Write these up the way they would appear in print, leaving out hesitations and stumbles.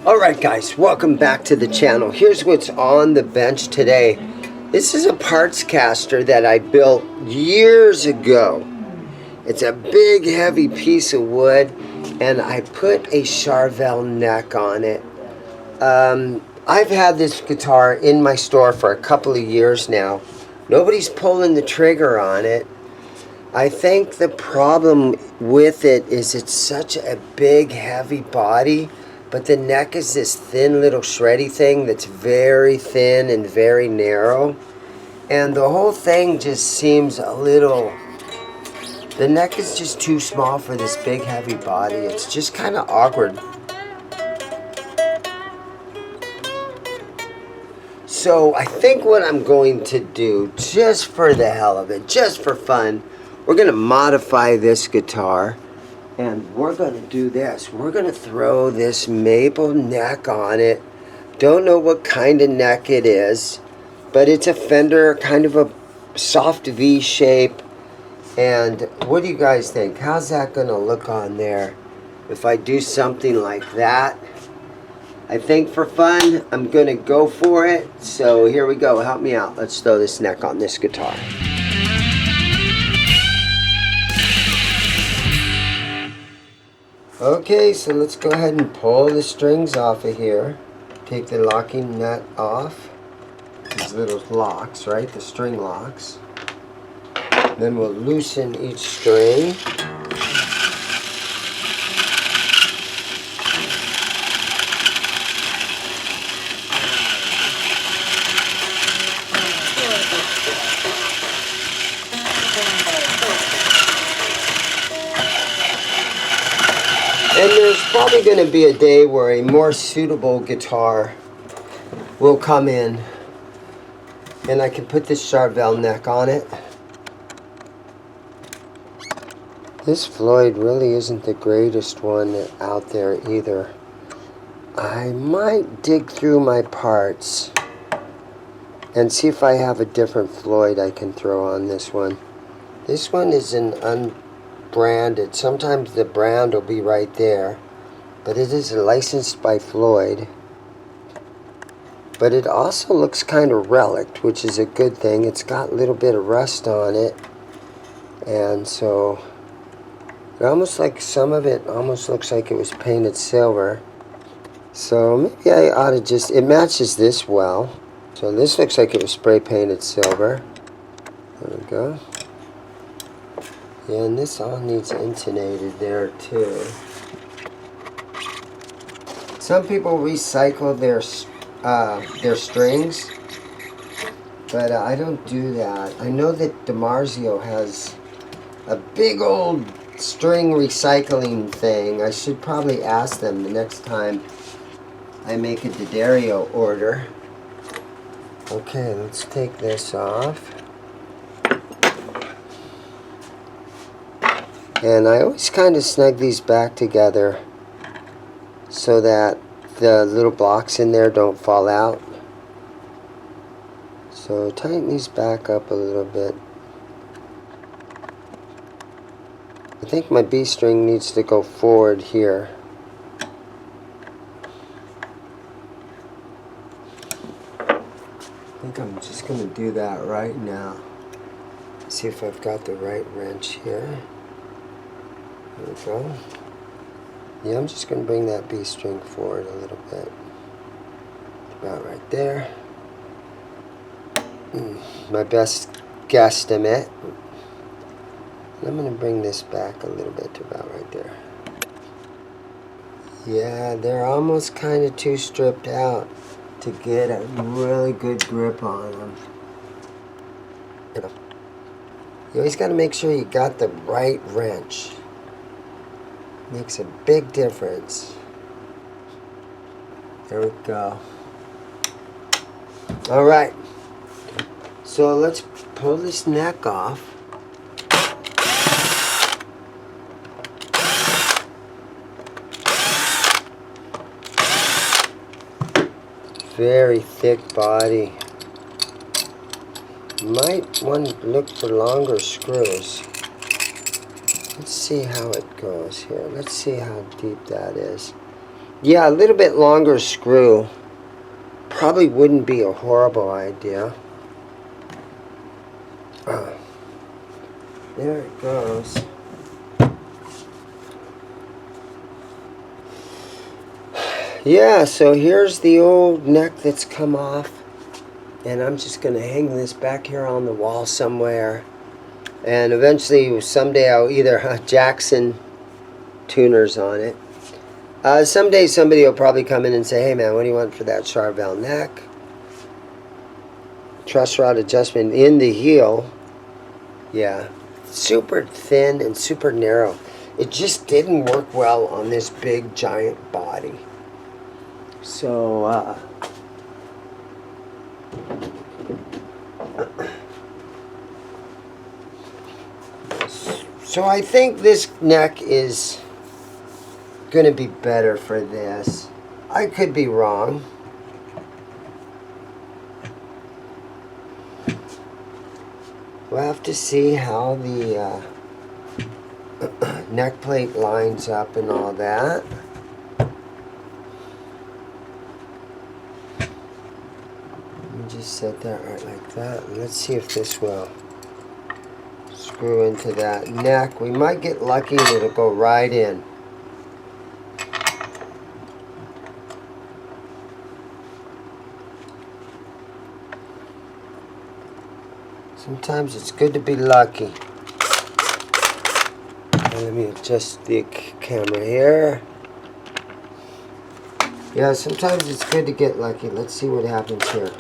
Alright guys, welcome back to the channel. Here's what's on the bench today. This is a parts caster that I built years ago. It's a big heavy piece of wood and I put a Charvel neck on it. I've had this guitar in my store for a couple of years now. Nobody's pulling the trigger on it. I think the problem with it is it's such a big heavy body, but the neck is this thin little shreddy thing that's very thin and very narrow. And the whole thing just seems a little... The neck is just too small for this big heavy body. It's just kind of awkward. So I think what I'm going to do, just for the hell of it, just for fun, we're going to modify this guitar. And we're going to do this. We're going to throw this maple neck on it. Don't know what kind of neck it is, but it's a Fender, kind of a soft V shape. And what do you guys think? How's that going to look on there if I do something like that? I think for fun, I'm going to go for it. So here we go. Help me out. Let's throw this neck on this guitar. Okay, so let's go ahead and pull the strings off of here. Take the locking nut off. These little locks, right? The string locks. Then we'll loosen each string. And there's probably going to be a day where a more suitable guitar will come in and I can put this Charvel neck on it. This Floyd really isn't the greatest one out there either. I might dig through my parts and see if I have a different Floyd I can throw on this one. This one is an unbranded. Sometimes the brand will be right there, but it is licensed by Floyd. But it also looks kind of relict, which is a good thing. It's got a little bit of rust on it, and so it almost like some of it almost looks like it was painted silver. So maybe I ought to just, it matches this well. So this looks like it was spray painted silver. There we go. Yeah, and this all needs intonated there too. Some people recycle their strings, but I don't do that. I know that DiMarzio has a big old string recycling thing. I should probably ask them the next time I make a D'Addario order. Okay, let's take this off. And I always kind of snug these back together so that the little blocks in there don't fall out. So tighten these back up a little bit. I think my B string needs to go forward here. I think I'm just going to do that right now. See if I've got the right wrench here. There we go. Yeah, I'm just going to bring that B string forward a little bit. About right there. My best guesstimate. I'm going to bring this back a little bit to about right there. Yeah, they're almost kind of too stripped out to get a really good grip on them. You always got to make sure you got the right wrench. Makes a big difference. There we go. Alright. So let's pull this neck off. Very thick body. Might want to look for longer screws. Let's see how it goes here. Let's see how deep that is. Yeah, a little bit longer screw probably wouldn't be a horrible idea. There it goes. Yeah, so here's the old neck that's come off, and I'm just going to hang this back here on the wall somewhere, and eventually someday I'll either Jackson tuners on it. Someday somebody will probably come in and say, hey man, what do you want for that Charvel neck? Truss rod adjustment in the heel. Yeah, super thin and super narrow. It just didn't work well on this big giant body. So so I think this neck is gonna be better for this. I could be wrong. We'll have to see how the neck plate lines up and all that. Let me just set that right like that. And let's see if this will screw into that neck. We might get lucky and it'll go right in. Sometimes it's good to be lucky. Let me adjust the camera here. Yeah, sometimes it's good to get lucky. Let's see what happens here.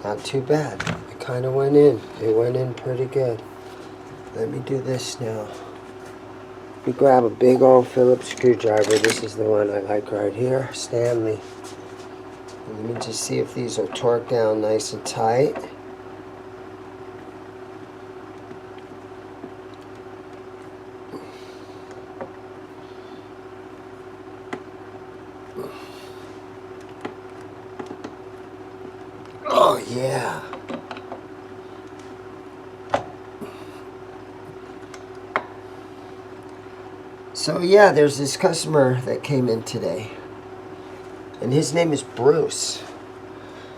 Not too bad. It kind of went in. It went in pretty good. Let me do this now. We grab a big old Phillips screwdriver. This is the one I like right here, Stanley. And let me just see if these will torque down nice and tight. Oh yeah. So yeah, there's this customer that came in today, and his name is Bruce.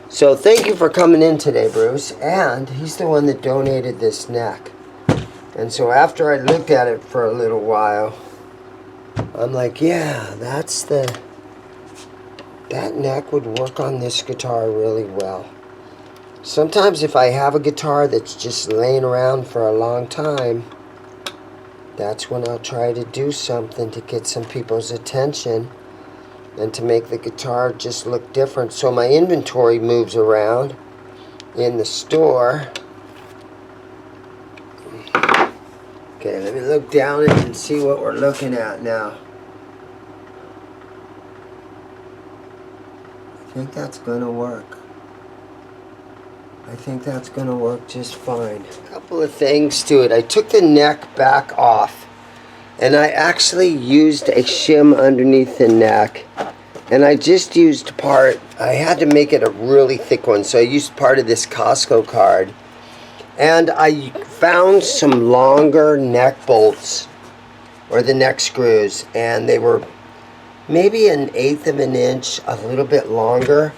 So thank you for coming in today, Bruce. And he's the one that donated this neck. And so after I looked at it for a little while, I'm like, yeah, that neck would work on this guitar really well. Sometimes if I have a guitar that's just laying around for a long time, that's when I'll try to do something to get some people's attention and to make the guitar just look different. So my inventory moves around in the store. Okay, let me look down it and see what we're looking at now. I think that's gonna work. I think that's going to work just fine. A couple of things to it. I took the neck back off, and I actually used a shim underneath the neck, and I just used part. I had to make it a really thick one, so I used part of this Costco card, and I found some longer neck bolts, or the neck screws, and they were maybe 1/8 of an inch, a little bit longer.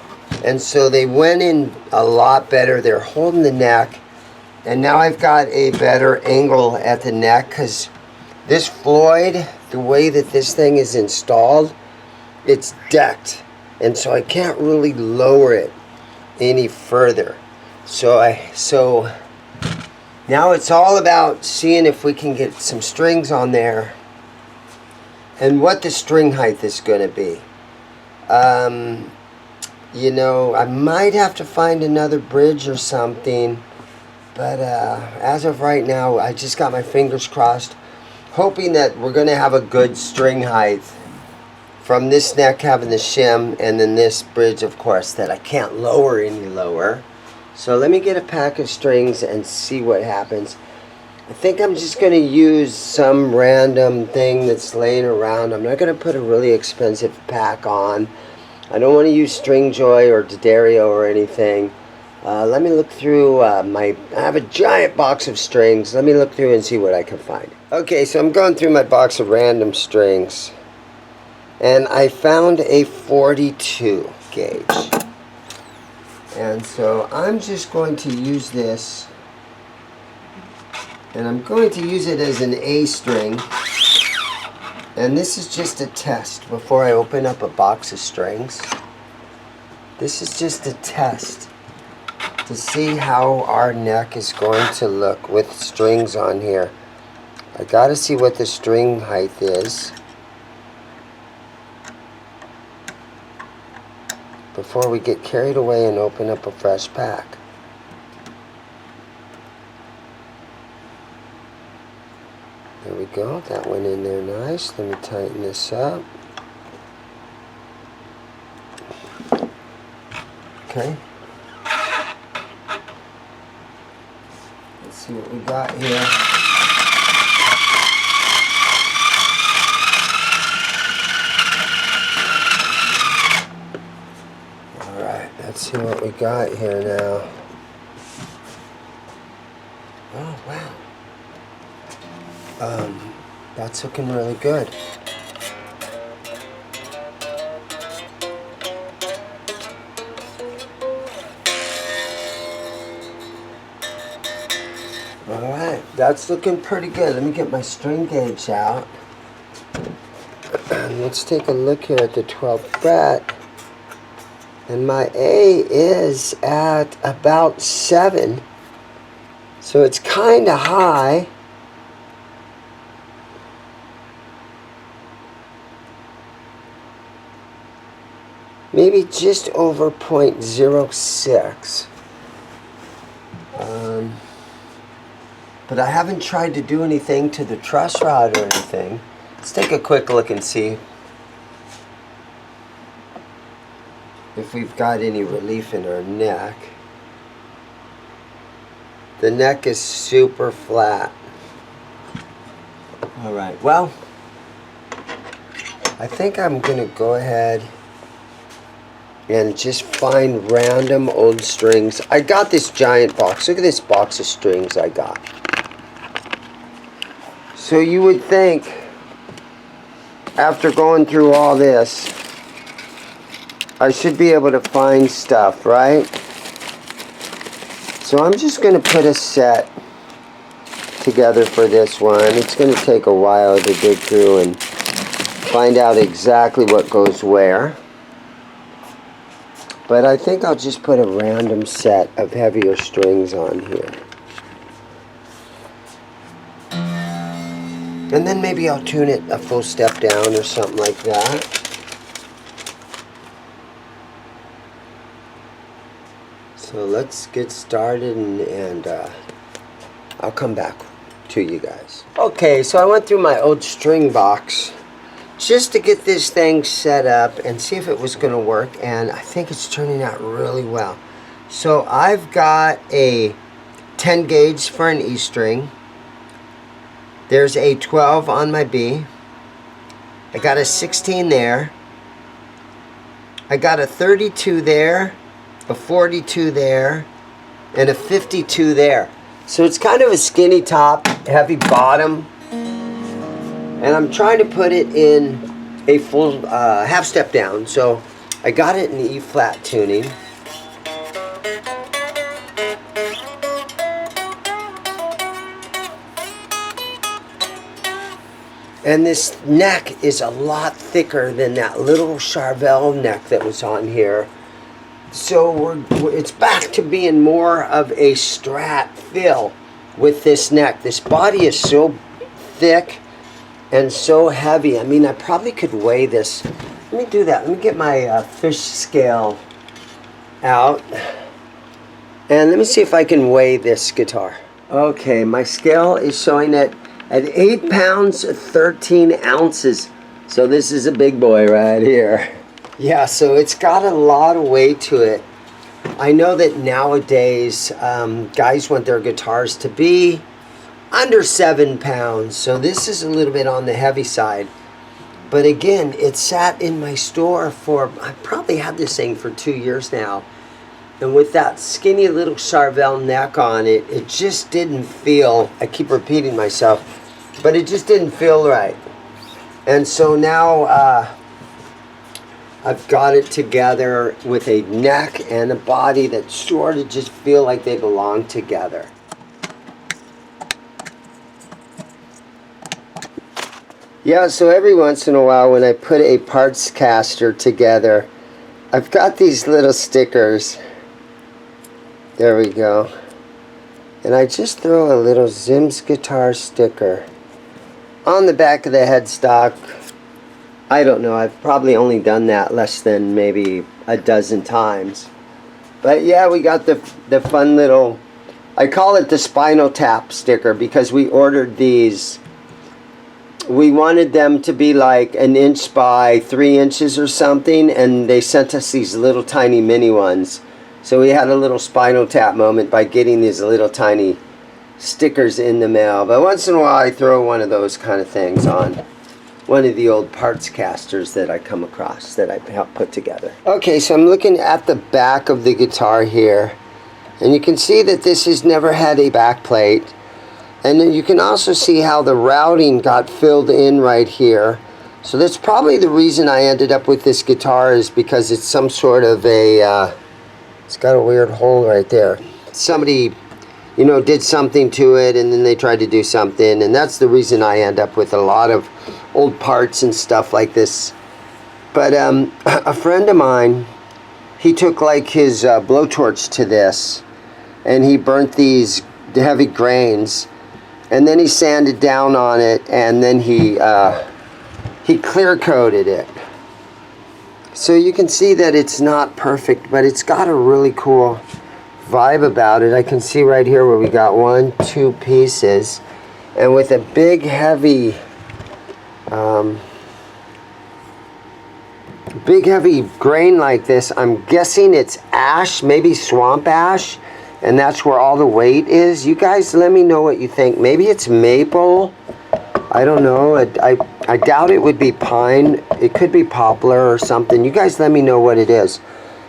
And so they went in a lot better. They're holding the neck. And now I've got a better angle at the neck, because this Floyd, the way that this thing is installed, it's decked. And so I can't really lower it any further. So now it's all about seeing if we can get some strings on there and what the string height is going to be. You know, I might have to find another bridge or something, but as of right now, I just got my fingers crossed, hoping that we're going to have a good string height from this neck having the shim, and then this bridge, of course, that I can't lower any lower. So let me get a pack of strings and see what happens. I think I'm just going to use some random thing that's laying around. I'm not going to put a really expensive pack on. I don't want to use String Joy or D'Addario or anything. Let me look through I have a giant box of strings. Let me look through and see what I can find. Okay, so I'm going through my box of random strings. And I found a 42 gauge. And so I'm just going to use this. And I'm going to use it as an A string. And this is just a test before I open up a box of strings. This is just a test to see how our neck is going to look with strings on here. I gotta see what the string height is before we get carried away and open up a fresh pack. There we go, that went in there nice. Let me tighten this up. Okay. Let's see what we got here. Alright, let's see what we got here now. Oh, wow. That's looking really good. Alright, that's looking pretty good. Let me get my string gauge out. And let's take a look here at the 12th fret. And my A is at about 7. So it's kind of high. Maybe just over 0.06. But I haven't tried to do anything to the truss rod or anything. Let's take a quick look and see if we've got any relief in our neck. The neck is super flat. Alright, well, I think I'm going to go ahead and just find random old strings. I got this giant box. Look at this box of strings I got. So you would think, after going through all this, I should be able to find stuff, right? So I'm just going to put a set together for this one. It's going to take a while to dig through and find out exactly what goes where. But I think I'll just put a random set of heavier strings on here. And then maybe I'll tune it a full step down or something like that. So let's get started and I'll come back to you guys. Okay, so I went through my old string box just to get this thing set up and see if it was going to work, and I think it's turning out really well. So I've got a 10 gauge for an E string. There's a 12 on my B. I got a 16 there. I got a 32 there, a 42 there, and a 52 there. So it's kind of a skinny top, heavy bottom. And I'm trying to put it in a full half step down. So I got it in E flat tuning. And this neck is a lot thicker than that little Charvel neck that was on here. So it's back to being more of a Strat feel with this neck. This body is so thick and so heavy. I mean, I probably could weigh this. Let me do that. Let me get my fish scale out. And let me see if I can weigh this guitar. Okay, my scale is showing it at 8 pounds 13 ounces. So this is a big boy right here. Yeah, so it's got a lot of weight to it. I know that nowadays guys want their guitars to be under 7 pounds. So this is a little bit on the heavy side. But again, it sat in my store for, I probably had this thing for 2 years now. And with that skinny little Charvel neck on it, it just didn't feel, I keep repeating myself, but it just didn't feel right. And so now I've got it together with a neck and a body that sort of just feel like they belong together. Yeah, so every once in a while when I put a parts caster together, I've got these little stickers. There we go. And I just throw a little ZIMM'S guitar sticker on the back of the headstock. I don't know, I've probably only done that less than maybe a dozen times. But yeah, we got the fun little, I call it the Spinal Tap sticker because we ordered these. We wanted them to be like 1 inch by 3 inches or something, and they sent us these little tiny mini ones. So we had a little Spinal Tap moment by getting these little tiny stickers in the mail. But once in a while I throw one of those kind of things on one of the old parts casters that I come across that I helped put together. Okay, so I'm looking at the back of the guitar here, and you can see that this has never had a back plate. And then you can also see how the routing got filled in right here. So that's probably the reason I ended up with this guitar, is because it's some sort of a, it's got a weird hole right there. Somebody, you know, did something to it and then they tried to do something. And that's the reason I end up with a lot of old parts and stuff like this. But a friend of mine, he took like his blowtorch to this and he burnt these heavy grains. And then he sanded down on it, and then he clear coated it. So you can see that it's not perfect, but it's got a really cool vibe about it. I can see right here where we got 1, 2 pieces, and with a big heavy grain like this, I'm guessing it's ash, maybe swamp ash. And that's where all the weight is. You guys let me know what you think. Maybe it's maple. I don't know. I doubt it would be pine. It could be poplar or something. You guys let me know what it is.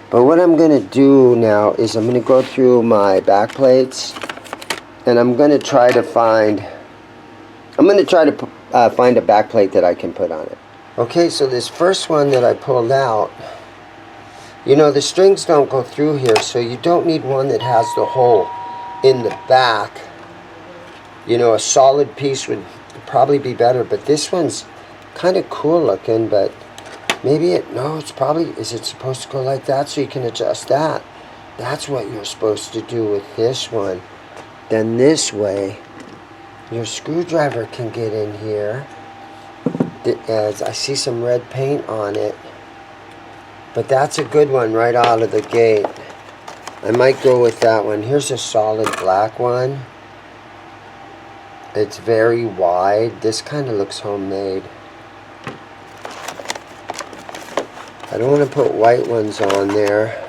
But what I'm going to do now is I'm going to go through my back plates. And I'm going to try to find... find a back plate that I can put on it. Okay, so this first one that I pulled out... You know, the strings don't go through here, so you don't need one that has the hole in the back. You know, a solid piece would probably be better, but this one's kind of cool looking, but maybe it's probably, is it supposed to go like that so you can adjust that? That's what you're supposed to do with this one. Then this way, your screwdriver can get in here. As I see some red paint on it. But that's a good one right out of the gate. I might go with that one. Here's a solid black one. It's very wide. This kind of looks homemade. I don't want to put white ones on there.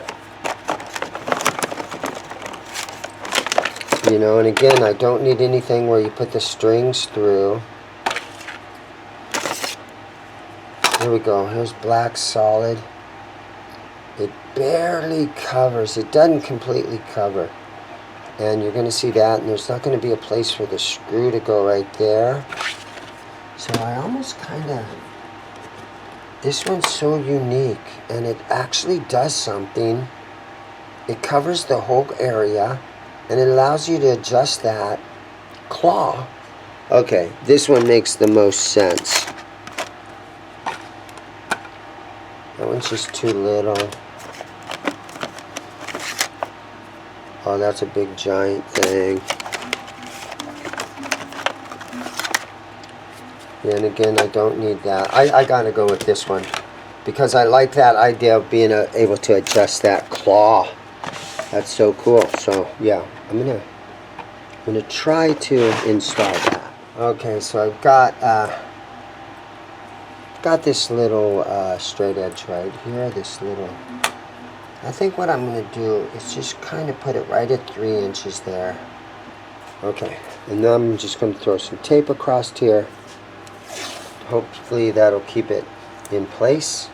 You know, and again, I don't need anything where you put the strings through. Here we go. Here's black solid. It barely covers. It doesn't completely cover. And you're going to see that, and there's not going to be a place for the screw to go right there. So I almost kind of... This one's so unique, and it actually does something. It covers the whole area, and it allows you to adjust that claw. Okay, this one makes the most sense. That one's just too little. Oh, that's a big giant thing. And again, I don't need that. I gotta go with this one because I like that idea of being able to adjust that claw. That's so cool. So yeah, I'm gonna try to install that. Okay, so I've got this little straight edge right here. This little. I think what I'm going to do is just kind of put it right at 3 inches there. Okay, and then I'm just going to throw some tape across here. Hopefully that'll keep it in place.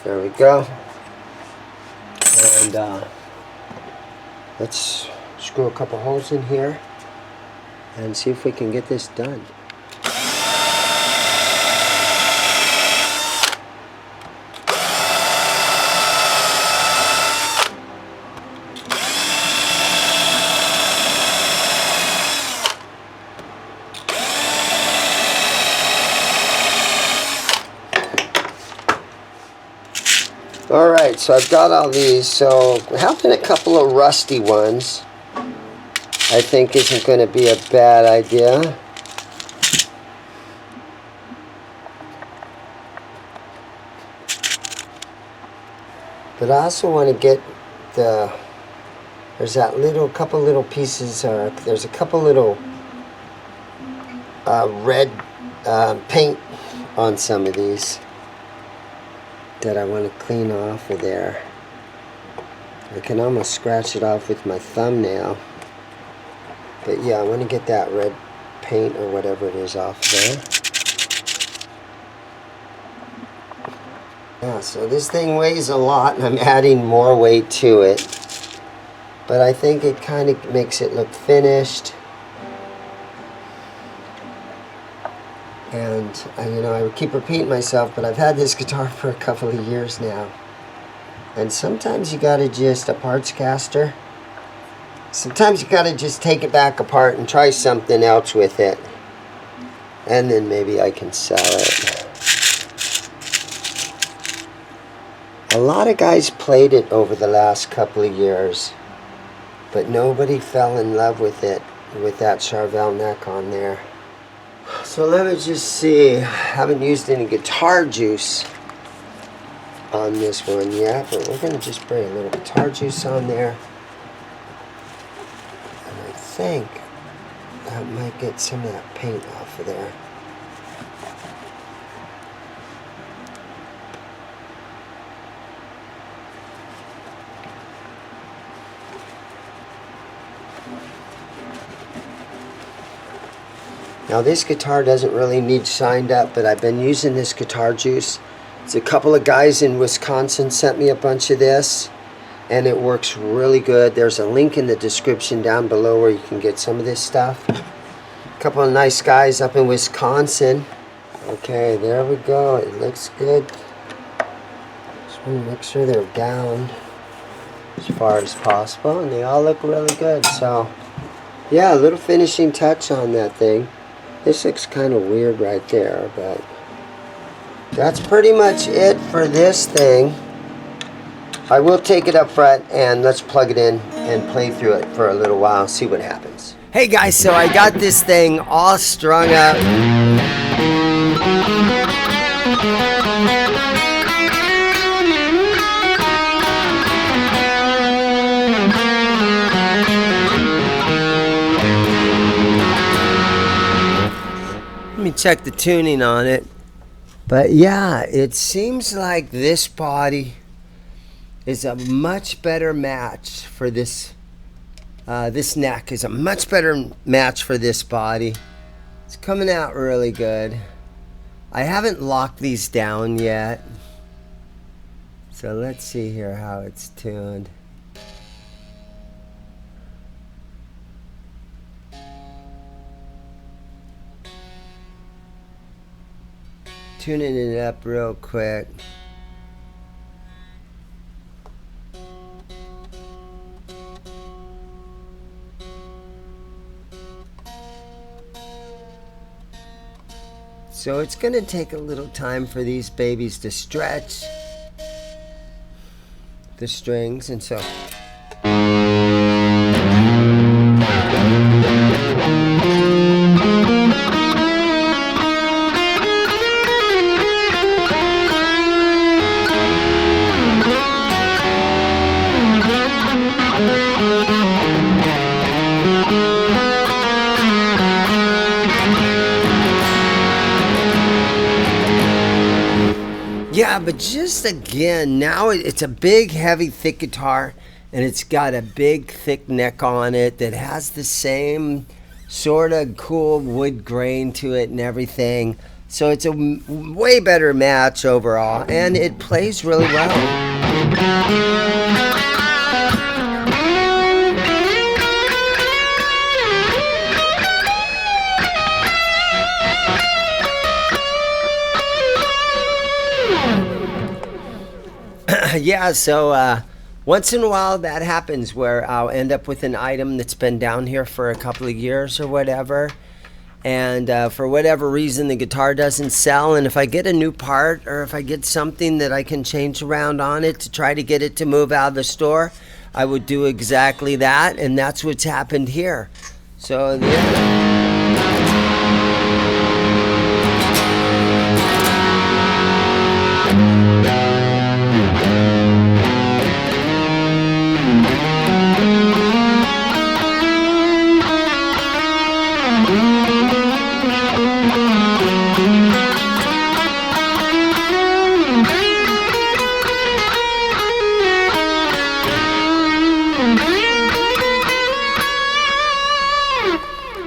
There we go. And let's screw a couple holes in here and see if we can get this done. Alright, so I've got all these, so having a couple of rusty ones I think isn't going to be a bad idea. But I also want to get there's that couple little pieces, there's a couple little red paint on some of these that I want to clean off of there. I can almost scratch it off with my thumbnail. But yeah, I want to get that red paint or whatever it is off there. Yeah, so this thing weighs a lot and I'm adding more weight to it. But I think it kind of makes it look finished. And you know, I keep repeating myself, but I've had this guitar for a couple of years now. And sometimes you gotta just, a parts caster, sometimes you gotta just take it back apart and try something else with it. And then maybe I can sell it. A lot of guys played it over the last couple of years, but nobody fell in love with it, with that Charvel neck on there. So let me just see. I haven't used any guitar juice on this one yet, but we're going to just spray a little guitar juice on there. And I think that might get some of that paint off of there. Now this guitar doesn't really need shined up, but I've been using this guitar juice. It's a couple of guys in Wisconsin sent me a bunch of this, and it works really good. There's a link in the description down below where you can get some of this stuff. A couple of nice guys up in Wisconsin. Okay, there we go. It looks good. Just want to make sure they're down as far as possible, and they all look really good. So yeah, a little finishing touch on that thing. This looks kind of weird right there, but that's pretty much it for this thing. I will take it up front and let's plug it in and play through it for a little while, see what happens. Hey guys, so I got this thing all strung up. Let me check the tuning on it. But yeah, it seems like this body is a much better match for this. This neck is a much better match for this body. It's coming out really good. I haven't locked these down yet. So let's see here how it's tuned. Tuning it up real quick. So it's going to take a little time for these babies to stretch the strings, and so yeah, but just again, now it's a big, heavy, thick guitar, and it's got a big thick neck on it that has the same sort of cool wood grain to it and everything. So it's a way better match overall, and it plays really well. Yeah, so once in a while that happens where I'll end up with an item that's been down here for a couple of years or whatever, and for whatever reason the guitar doesn't sell, and if I get a new part or if I get something that I can change around on it to try to get it to move out of the store, I would do exactly that, and that's what's happened here. So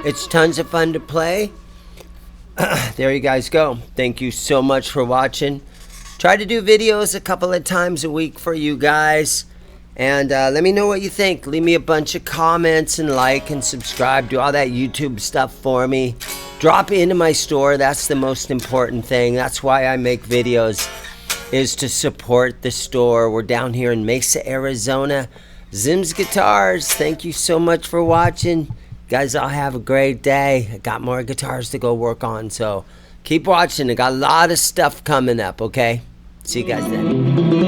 it's tons of fun to play. There you guys go. Thank you so much for watching. Try to do videos a couple of times a week for you guys. And let me know what you think. Leave me a bunch of comments and like and subscribe. Do all that YouTube stuff for me. Drop into my store. That's the most important thing. That's why I make videos, is to support the store. We're down here in Mesa, Arizona. ZIMM'S Guitars. Thank you so much for watching. Guys, all have a great day. I got more guitars to go work on, so keep watching. I got a lot of stuff coming up, okay? See you guys then.